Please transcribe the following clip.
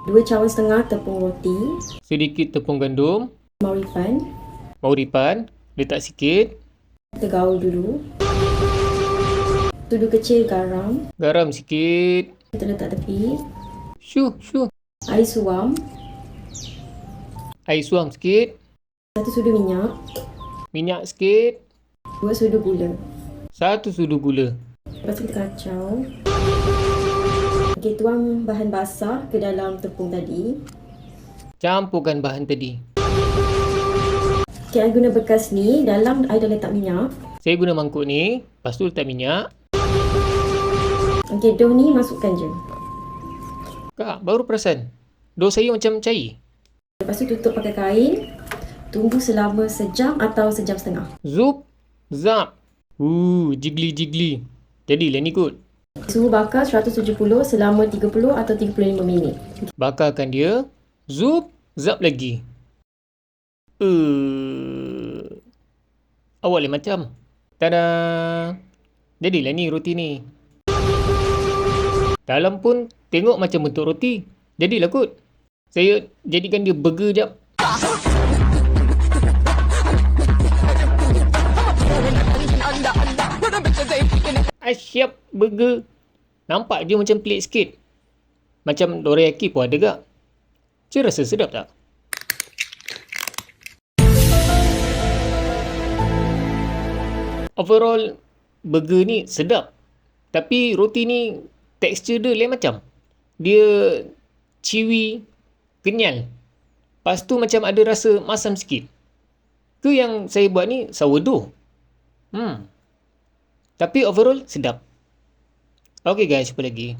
2 cawan setengah tepung roti, sedikit tepung gandum, mauripan, mauripan, letak sikit, kita gaul dulu. Sudu kecil garam, garam sikit, kita letak tepi. syuh, Air suam, air suam sikit, 1 sudu minyak, minyak sikit, 2 sudu gula. 1 sudu gula. Lepas tu kita kacau. Okey, tuang bahan basah ke dalam tepung tadi. Campurkan bahan tadi. Okey, I guna bekas ni. Dalam I dah letak minyak. Saya guna mangkuk ni, lepas tu letak minyak. Okey, dough ni masukkan je. Kak, baru perasan. Dough saya macam cair. Lepas tu tutup pakai kain. Tunggu selama sejam atau sejam setengah. Zup, zap. Jigli. Jadilah ni kot. Suhu bakar 170 selama 30 atau 35 minit. Bakarkan dia. Zup, zap lagi. Awak lain macam. Tada! Jadilah ni roti ni. Dalam pun tengok macam bentuk roti. Jadilah kot. Saya jadikan dia burger jap. Asyap burger. Nampak je macam pelik sikit. Macam dorayaki pun ada gak. Saya rasa sedap tak? Overall, burger ni sedap. Tapi roti ni tekstur dia lain macam. Dia chewy, kenyal. Lepas tu macam ada rasa masam sikit. Ke yang saya buat ni sourdough. Tapi overall sedap. Okay guys, jumpa lagi.